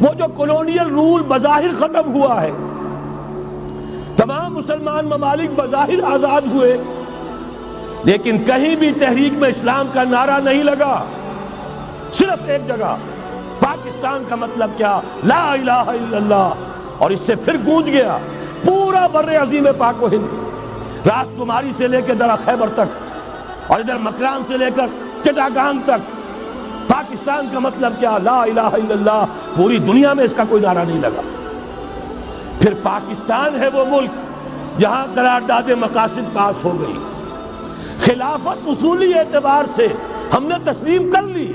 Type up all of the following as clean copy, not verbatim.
وہ جو colonial role بظاہر ختم ہوا ہے، تمام مسلمان ممالک بظاہر آزاد ہوئے، لیکن کہیں بھی تحریک میں اسلام کا نعرہ نہیں لگا، صرف ایک جگہ، پاکستان کا مطلب کیا؟ لا الہ الا اللہ، اور اس سے پھر گونج گیا پورا بر عظیم پاک و ہند، راس کماری سے لے کے درہ خیبر تک، اور ادھر مکران سے لے کر چٹاگانگ تک، پاکستان کا مطلب کیا؟ لا الہ الا اللہ۔ پوری دنیا میں اس کا کوئی نعرہ نہیں لگا۔ پھر پاکستان ہے وہ ملک جہاں قرارداد مقاصد پاس ہو گئی، خلافت اصولی اعتبار سے ہم نے تسلیم کر لی۔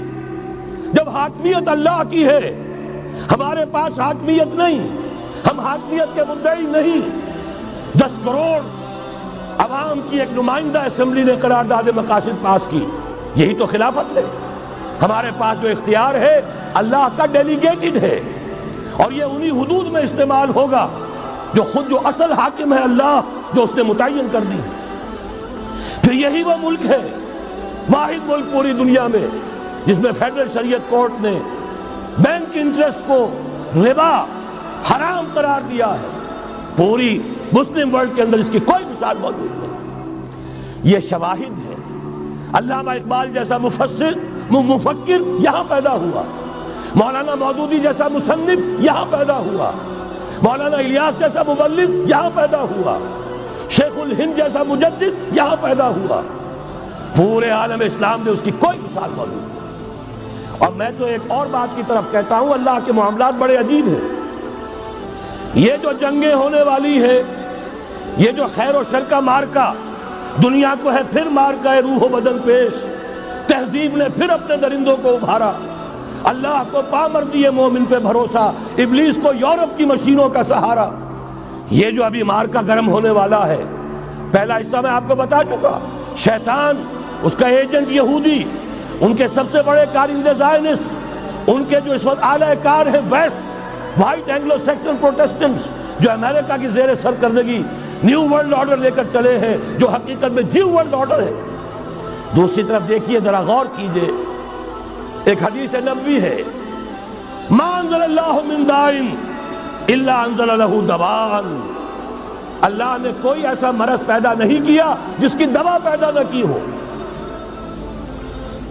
جب حاکمیت اللہ کی ہے، ہمارے پاس حاکمیت نہیں، ہم حاکمیت کے مدعی نہیں۔ 10 کروڑ عوام کی ایک نمائندہ اسمبلی نے قرارداد مقاصد پاس کی، یہی تو خلافت ہے۔ ہمارے پاس جو اختیار ہے اللہ کا ڈیلیگیٹڈ ہے، اور یہ انہی حدود میں استعمال ہوگا جو اصل حاکم ہے اللہ، جو اس نے متعین کر دی۔ پھر یہی وہ ملک ہے، واحد ملک پوری دنیا میں جس میں فیڈرل شریعت کورٹ نے بینک انٹرسٹ کو ربا حرام قرار دیا ہے۔ پوری مسلم ورلڈ کے اندر اس کی کوئی مثال موجود نہیں۔ یہ شواہد ہے۔ علامہ اقبال جیسا مفکر یہاں پیدا ہوا، مولانا مودودی جیسا مصنف یہاں پیدا ہوا، مولانا الیاس جیسا مبلغ یہاں پیدا ہوا، شیخ الہند جیسا مجدد یہاں پیدا ہوا۔ پورے عالم اسلام میں اس کی کوئی مثال موجود نہیں۔ اور میں تو ایک اور بات کی طرف کہتا ہوں، اللہ کے معاملات بڑے عجیب ہیں۔ یہ جو جنگیں ہونے والی ہے، یہ جو خیر و شر کا مارکا دنیا کو ہے، پھر مارکا ہے روح و بدن پیش، تہذیب نے پھر اپنے درندوں کو ابھارا، اللہ کو پامردی مومن پہ بھروسہ، ابلیس کو یورپ کی مشینوں کا سہارا۔ یہ جو ابھی مارکا گرم ہونے والا ہے، پہلا حصہ میں آپ کو بتا چکا، شیطان، اس کا ایجنٹ یہودی، ان کے سب سے بڑے کارندے زائنسٹ، ان کے جو اس وقت اعلی کار ہیں ویسٹ، وائٹ اینگلو سیکسن پروٹیسٹنٹس، جو امریکہ کی زیر سرکردگی نیو ورلڈ آرڈر لے کر چلے ہیں، جو حقیقت میں جیو ورلڈ آرڈر ہے۔ دوسری طرف دیکھیے، ذرا غور کیجئے، ایک حدیث نبوی ہے، ما انزل اللہ من دائن الا انزل لہ دواء، اللہ نے کوئی ایسا مرض پیدا نہیں کیا جس کی دوا پیدا نہ کی ہو۔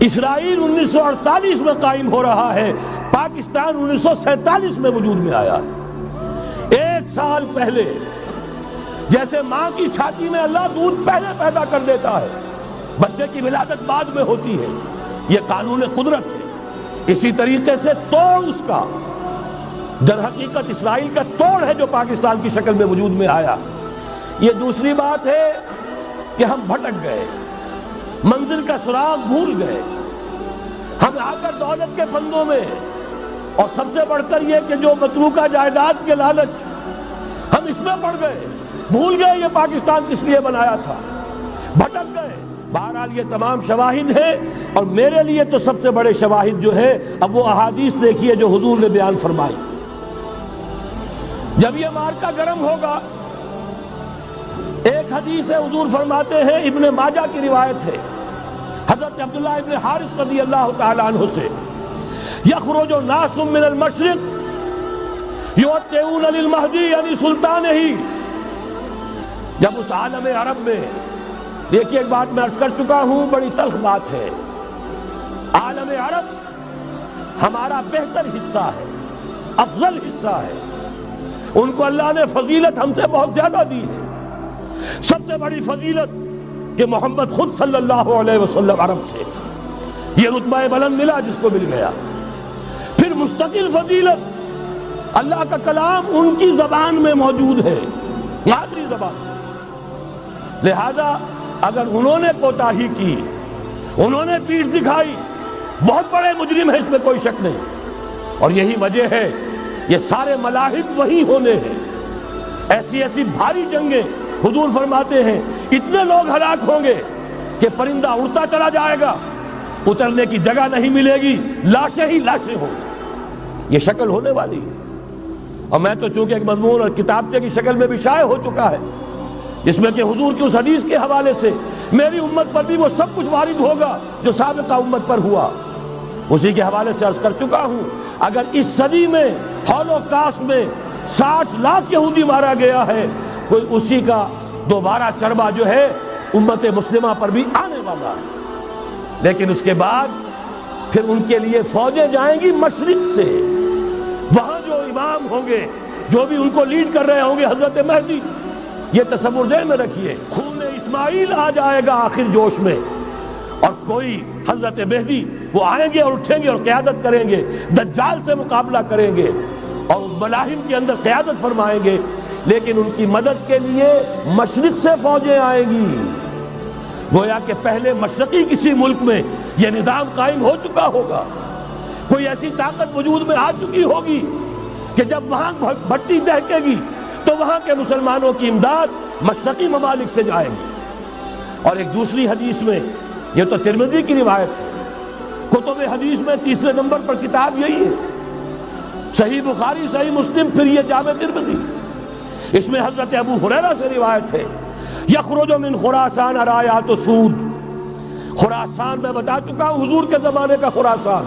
اسرائیل 1948 میں قائم ہو رہا ہے، پاکستان 1947 میں وجود میں آیا ہے۔ 1 سال پہلے، جیسے ماں کی چھاتی میں اللہ دودھ پہلے پیدا کر دیتا ہے، بچے کی ولادت بعد میں ہوتی ہے، یہ قانون قدرت ہے۔ اسی طریقے سے توڑ اس کا در حقیقت اسرائیل کا توڑ ہے جو پاکستان کی شکل میں وجود میں آیا۔ یہ دوسری بات ہے کہ ہم بھٹک گئے، منزل کا سراغ بھول گئے، ہم آ کر دولت کے پھندوں میں، اور سب سے بڑھ کر یہ کہ جو متروکہ جائیداد کے لالچ، ہم اس میں پڑ گئے، بھول گئے یہ پاکستان کس لیے بنایا تھا، بھٹک گئے۔ بہرحال یہ تمام شواہد ہیں، اور میرے لیے تو سب سے بڑے شواہد جو ہے، اب وہ احادیث دیکھیے جو حضور نے بیان فرمائی۔ جب یہ مارکا گرم ہوگا، ایک حدیث ہے، حضور فرماتے ہیں، ابن ماجہ کی روایت ہے، حضرت عبداللہ ابن حارث رضی اللہ تعالیٰ عنہ سے، یخرج ناس من المشرق یؤتون للمہدی یعنی سلطان ہی۔ جب اس عالم عرب میں، دیکھیے ایک بات میں عرض کر چکا ہوں، بڑی تلخ بات ہے، عالم عرب ہمارا بہتر حصہ ہے، افضل حصہ ہے، ان کو اللہ نے فضیلت ہم سے بہت زیادہ دی ہے۔ سب سے بڑی فضیلت کہ محمد خود صلی اللہ علیہ وسلم عرب تھے، یہ رتبہ بلند ملا جس کو مل گیا۔ پھر مستقل فضیلت، اللہ کا کلام ان کی زبان میں موجود ہے، مادری زبان۔ لہذا اگر انہوں نے کوتاہی کی، انہوں نے پیٹھ دکھائی، بہت بڑے مجرم ہیں، اس میں کوئی شک نہیں۔ اور یہی وجہ ہے یہ سارے ملاحق وہی ہونے ہیں، ایسی ایسی بھاری جنگیں، حضور فرماتے ہیں اتنے لوگ ہلاک ہوں گے کہ پرندہ اڑتا چلا جائے گا، اترنے کی جگہ نہیں ملے گی، لاشیں ہی لاشیں ہوں گی، یہ شکل ہونے والی ہے۔ اور میں تو چونکہ ایک مضمون اور کتابچے کی شکل میں بھی شائع ہو چکا ہے، جس میں کہ حضور کی اس حدیث کے حوالے سے میری امت پر بھی وہ سب کچھ وارد ہوگا جو سابقہ امت پر ہوا، اسی کے حوالے سے عرض کر چکا ہوں۔ اگر اس صدی میں ہولوکاسٹ میں 60 لاکھ یہودی مارا گیا ہے، کوئی اسی کا دوبارہ چربا جو ہے امت مسلمہ پر بھی آنے والا ہے۔ لیکن اس کے بعد پھر ان کے لیے فوجیں جائیں گی مشرق سے، وہاں جو امام ہوں گے، جو بھی ان کو لیڈ کر رہے ہوں گے، حضرت مہدی، یہ تصور ذہن میں رکھیے، خون اسماعیل آ جائے گا آخر جوش میں، اور کوئی حضرت مہدی وہ آئیں گے اور اٹھیں گے اور قیادت کریں گے، دجال سے مقابلہ کریں گے اور اس ملاحم کے اندر قیادت فرمائیں گے، لیکن ان کی مدد کے لیے مشرق سے فوجیں آئیں گی۔ گویا کہ پہلے مشرقی کسی ملک میں یہ نظام قائم ہو چکا ہوگا، کوئی ایسی طاقت وجود میں آ چکی ہوگی کہ جب وہاں بھٹی دہکے گی تو وہاں کے مسلمانوں کی امداد مشرقی ممالک سے جائے گی۔ اور ایک دوسری حدیث میں، یہ تو ترمذی کی روایت ہے، کتب حدیث میں تیسرے نمبر پر کتاب یہی ہے، صحیح بخاری، صحیح مسلم، پھر یہ جامع ترمذی، اس میں حضرت ابو ہریرہ سے روایت ہے، یخرج من خراسان رایات سود۔ خراسان میں بتا چکا ہوں حضور کے زمانے کا خراسان،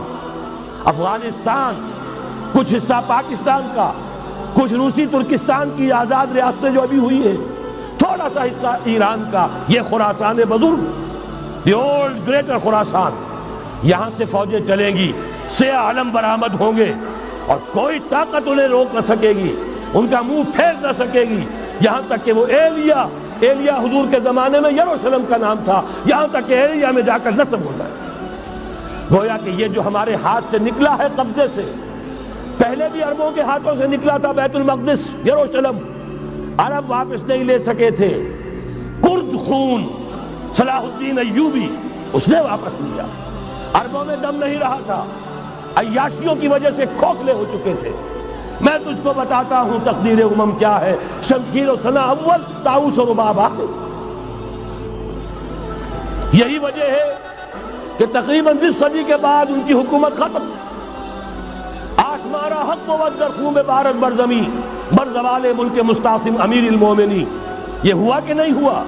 افغانستان، کچھ حصہ پاکستان کا، کچھ روسی ترکستان کی آزاد ریاستیں جو ابھی ہوئی ہیں، تھوڑا سا حصہ ایران کا، یہ خراسان بزرگ، دی اولڈ گریٹر خراسان، یہاں سے فوجیں چلیں گی، سیاہ علم برآمد ہوں گے اور کوئی طاقت انہیں روک نہ سکے گی، ان کا منہ پھیر نہ سکے گی، یہاں تک کہ وہ ایلیا حضور کے زمانے میں یروشلم کا نام تھا، یہاں تک کہ ایلیا میں جا کر نصب ہو جائے۔ گویا کہ یہ جو ہمارے ہاتھ سے نکلا ہے قبضے سے، پہلے بھی عربوں کے ہاتھوں سے نکلا تھا بیت المقدس، یروشلم، عرب واپس نہیں لے سکے تھے، کرد خون صلاح الدین ایوبی اس نے واپس لیا، عربوں میں دم نہیں رہا تھا، عیاشیوں کی وجہ سے کھوکھلے ہو چکے تھے۔ میں تجھ کو بتاتا ہوں تقدیر امم کیا ہے، شمشیر و ثنا اول، طاؤس و رباب آخر۔ یہی وجہ ہے کہ تقریباً 20 صدی کے بعد ان کی حکومت ختم، آشمارا حق بود در خون بارد بر زمین بر زوال ملک مستعصم امیر المومنین۔ یہ ہوا کہ نہیں ہوا؟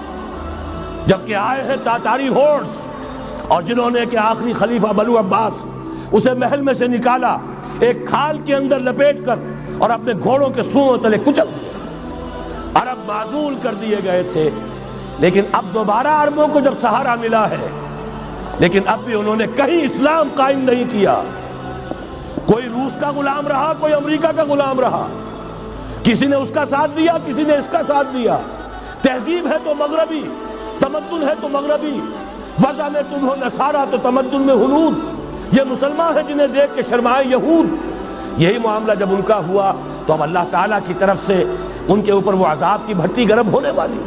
جبکہ آئے ہیں تاتاری ہورس، اور جنہوں نے کہ آخری خلیفہ بنو عباس اسے محل میں سے نکالا، ایک کھال کے اندر لپیٹ کر اور اپنے گھوڑوں کے سوؤں تلے کچل دیا۔ عرب معزول کر دیے گئے تھے، لیکن اب دوبارہ عربوں کو جب سہارا ملا ہے، لیکن اب بھی انہوں نے کہیں اسلام قائم نہیں کیا، کوئی روس کا غلام رہا، کوئی امریکہ کا غلام رہا، کسی نے اس کا ساتھ دیا، کسی نے اس کا ساتھ دیا، تہذیب ہے تو مغربی، تمدن ہے تو مغربی، وضع میں تم ہو نصارہ تو تمدن میں ہنود، یہ مسلمان ہیں جنہیں دیکھ کے شرمائے یہود۔ یہی معاملہ جب ان کا ہوا تو اب اللہ تعالیٰ کی طرف سے ان کے اوپر وہ عذاب کی بھٹی گرم ہونے والی،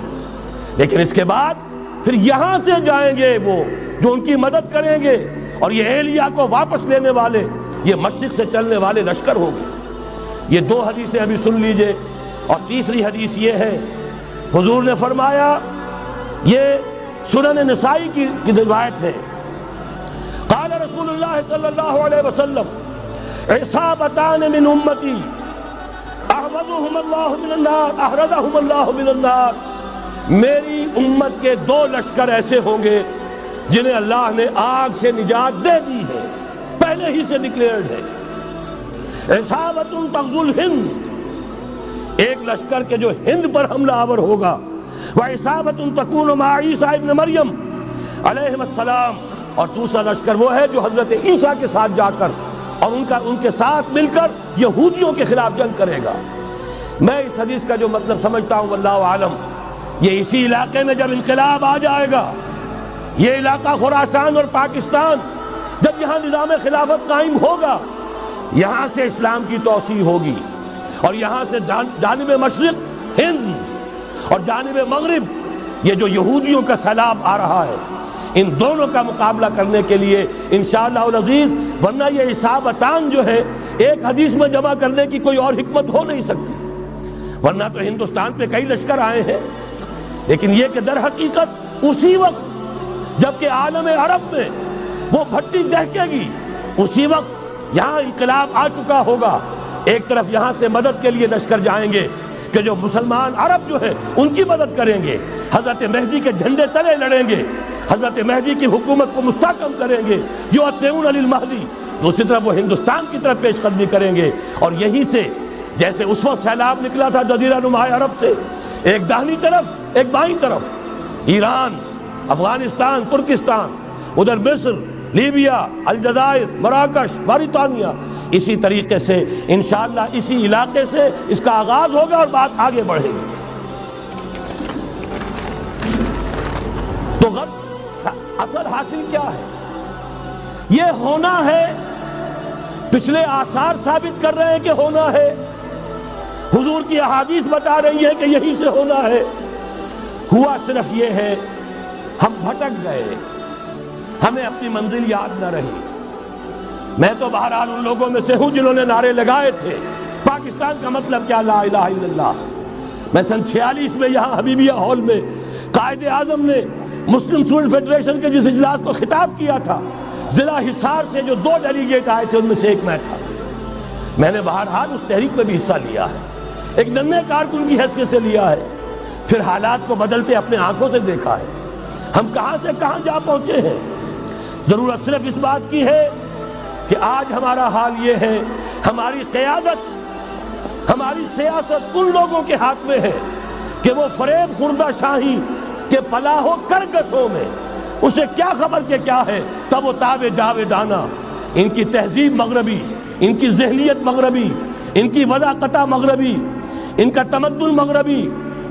لیکن اس کے بعد پھر یہاں سے جائیں گے وہ جو ان کی مدد کریں گے، اور یہ ایلیا کو واپس لینے والے یہ مشرق سے چلنے والے لشکر ہوں گے۔ یہ 2 حدیثیں ابھی سن لیجئے، اور تیسری حدیث یہ ہے، حضور نے فرمایا، یہ سنن نسائی کی روایت ہے، قال رسول اللہ صلی اللہ علیہ وسلم، عصابتان من امتی احرزهم اللہ من النار، میری امت کے 2 لشکر ایسے ہوں گے جنہیں اللہ نے آگ سے نجات دے دی ہے، پہلے ہی سے ڈکلیئرڈ ہے۔ عصابت تغزو الہند، ایک لشکر کے جو ہند پر حملہ آور ہوگا، وعصابت تکون مع عیسیٰ ابن مریم علیہ السلام، اور دوسرا لشکر وہ ہے جو حضرت عیسیٰ کے ساتھ جا کر اور ان کے ساتھ مل کر یہودیوں کے خلاف جنگ کرے گا۔ میں اس حدیث کا جو مطلب سمجھتا ہوں واللہ عالم، یہ اسی علاقے میں جب انقلاب آ جائے گا، یہ علاقہ خراسان اور پاکستان، جب یہاں نظام خلافت قائم ہوگا، یہاں سے اسلام کی توسیع ہوگی، اور یہاں سے جانب مشرق ہند اور جانب مغرب یہ جو یہودیوں کا سیلاب آ رہا ہے، ان دونوں کا مقابلہ کرنے کے لیے انشاءاللہ العزیز، ورنہ یہ عصابتان جو ہے ایک حدیث میں جمع کرنے کی کوئی اور حکمت ہو نہیں سکتی، ورنہ تو ہندوستان پہ کئی لشکر آئے ہیں، لیکن یہ کہ در حقیقت اسی وقت جبکہ عالم عرب میں وہ بھٹی دہکے گی، اسی وقت یہاں انقلاب آ چکا ہوگا، ایک طرف یہاں سے مدد کے لیے لشکر جائیں گے کہ جو مسلمان عرب جو ہے ان کی مدد کریں گے، حضرت مہدی کے جھنڈے تلے لڑیں گے، حضرت مہدی کی حکومت کو مستحکم کریں گے، یؤتون للمہدی، دوسری طرف وہ ہندوستان کی طرف پیش قدمی کریں گے، اور یہیں سے جیسے اس وقت سیلاب نکلا تھا جزیرہ نما عرب سے، ایک داہنی طرف ایک بائیں طرف، ایران، افغانستان، ترکستان، ادھر مصر، لیبیا، الجزائر، مراکش، موریتانیہ، اسی طریقے سے انشاءاللہ اسی علاقے سے اس کا آغاز ہوگا اور بات آگے بڑھے گی۔ تو اصل حاصل کیا ہے؟ یہ ہونا ہے، پچھلے آثار ثابت کر رہے ہیں کہ ہونا ہے، حضور کی احادیث بتا رہی ہے کہ یہی سے ہونا ہے۔ ہوا صرف یہ ہے ہم بھٹک گئے، ہمیں اپنی منزل یاد نہ رہی۔ میں تو بہرحال ان لوگوں میں سے ہوں جنہوں نے نعرے لگائے تھے پاکستان کا مطلب کیا، لا الہ الا اللہ۔ میں سن 46 میں یہاں حبیبیہ ہال میں قائد اعظم نے مسلم اسٹوڈنٹ فیڈریشن کے جس اجلاس کو خطاب کیا تھا، ضلع حصار سے جو 2 ڈیلیگیٹ آئے تھے ان میں سے ایک میں تھا۔ میں نے بہرحال اس تحریک میں بھی حصہ لیا ہے، ایک ننھے کارکن کی حیثیت سے لیا ہے، پھر حالات کو بدلتے اپنے آنکھوں سے دیکھا ہے۔ ہم کہاں سے کہاں جا پہنچے ہیں۔ ضرورت صرف اس بات کی ہے کہ آج ہمارا حال یہ ہے، ہماری قیادت، ہماری سیاست ان لوگوں کے ہاتھ میں ہے کہ وہ فریب خوردہ شاہی کے فلاح و کرگسوں میں اسے کیا خبر کہ کیا ہے، تب وہ تاب جاویدانہ، ان کی تہذیب مغربی، ان کی ذہنیت مغربی، ان کی وضاقتہ مغربی، ان کا تمدن مغربی،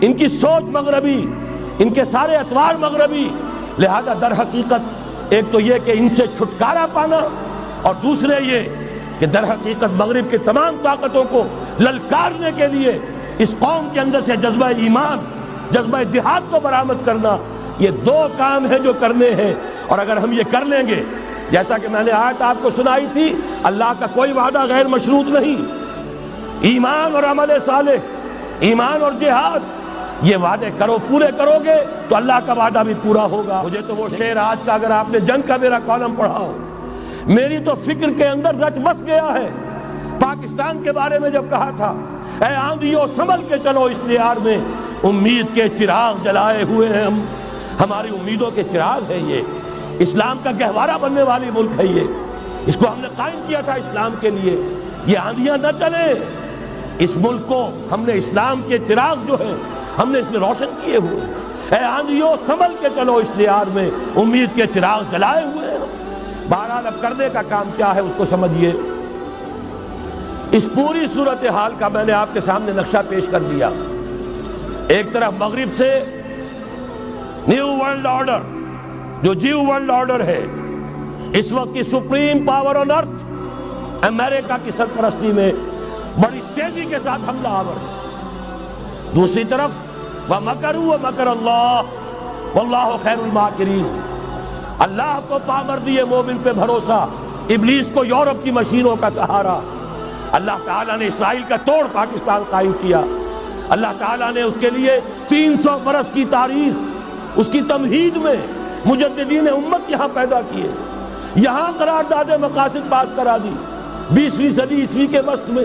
ان کی سوچ مغربی، ان کے سارے اطوار مغربی۔ لہذا در حقیقت ایک تو یہ کہ ان سے چھٹکارا پانا، اور دوسرے یہ کہ در حقیقت مغرب کی تمام طاقتوں کو للکارنے کے لیے اس قوم کے اندر سے جذبہ ایمان، جذبہ جہاد کو برآمد کرنا، یہ 2 کام ہیں جو کرنے ہیں۔ اور اگر ہم یہ کر لیں گے، جیسا کہ میں نے آیت آپ کو سنائی تھی، اللہ کا کوئی وعدہ غیر مشروط نہیں، ایمان اور عمل صالح، ایمان اور جہاد، یہ وعدے کرو، پورے کرو گے تو اللہ کا وعدہ بھی پورا ہوگا۔ مجھے تو وہ شعر آج کا اگر آپ نے جنگ کا میرا کالم پڑھا ہو، میری تو فکر کے اندر رچ بس گیا ہے۔ پاکستان کے بارے میں جب کہا تھا، اے آندھیوں سنبھل کے چلو اس دیار میں، امید کے چراغ جلائے ہوئے ہیں ہم، ہماری امیدوں کے چراغ ہے یہ، اسلام کا گہوارہ بننے والی ملک ہے یہ، اس کو ہم نے قائم کیا تھا اسلام کے لیے۔ یہ آندھیاں نہ چلیں، اس ملک کو ہم نے اسلام کے چراغ جو ہیں ہم نے اس میں روشن کیے ہوئے ہیں۔ اے آندھیوں سنبھل کے چلو اس دیار میں، امید کے چراغ جلائے ہوئے ہیں۔ بہرحال اب کرنے کا کام کیا ہے اس کو سمجھیے۔ اس پوری صورتحال کا میں نے آپ کے سامنے نقشہ پیش کر دیا۔ ایک طرف مغرب سے نیو ورلڈ آرڈر، جو جیو ورلڈ آرڈر ہے، اس وقت کی سپریم پاور آن ارتھ، امریکہ کی سرپرستی میں بڑی تیزی کے ساتھ حملہ آور ہے۔ دوسری طرف وَمَكَرُوا وَمَكَرَ اللَّهُ وَاللَّهُ خَيْرُ الْمَاكِرِينَ، اللہ کو پامردی مومن پہ بھروسہ، ابلیس کو یورپ کی مشینوں کا سہارا۔ اللہ تعالیٰ نے اسرائیل کا توڑ پاکستان قائم کیا، اللہ تعالیٰ نے اس کے لیے 300 برس کی تاریخ، اس کی تمہید میں مجددین امت یہاں پیدا کیے، یہاں قرارداد مقاصد پاس کرا دی 20ویں صدی عیسوی کے وسط میں،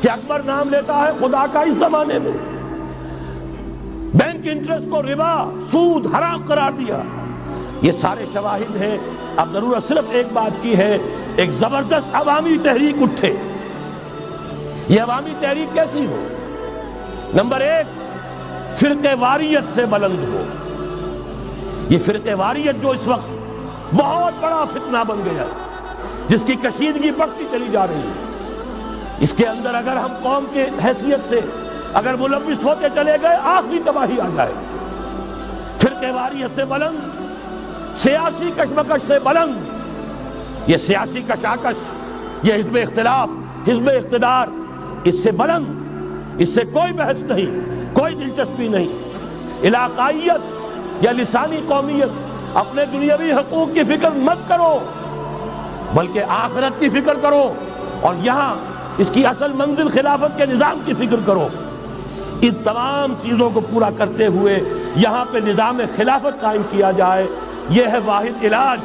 کہ اکبر نام لیتا ہے خدا کا اس زمانے میں، بینک انٹرسٹ کو ربا، سود، حرام قرار دیا۔ یہ سارے شواہد ہیں۔ اب ضرورت صرف ایک بات کی ہے، ایک زبردست عوامی تحریک اٹھے۔ یہ عوامی تحریک کیسی ہو؟ نمبر 1، فرقہ واریت سے بلند ہو۔ یہ فرقہ واریت جو اس وقت بہت بڑا فتنہ بن گیا، جس کی کشیدگی بڑھتی چلی جا رہی ہے، اس کے اندر اگر ہم قوم کے حیثیت سے اگر ملوث ہوتے چلے گئے، آخری تباہی آ جائے۔ فرقہ واریت سے بلند، سیاسی کشمکش سے بلند، یہ سیاسی کشاکش، یہ حزب اختلاف، حزب اقتدار، اس سے بلند، اس سے کوئی بحث نہیں، کوئی دلچسپی نہیں۔ علاقائیت یا لسانی قومیت، اپنے دنیاوی حقوق کی فکر مت کرو، بلکہ آخرت کی فکر کرو، اور یہاں اس کی اصل منزل خلافت کے نظام کی فکر کرو۔ ان تمام چیزوں کو پورا کرتے ہوئے یہاں پہ نظام خلافت قائم کیا جائے، یہ ہے واحد علاج۔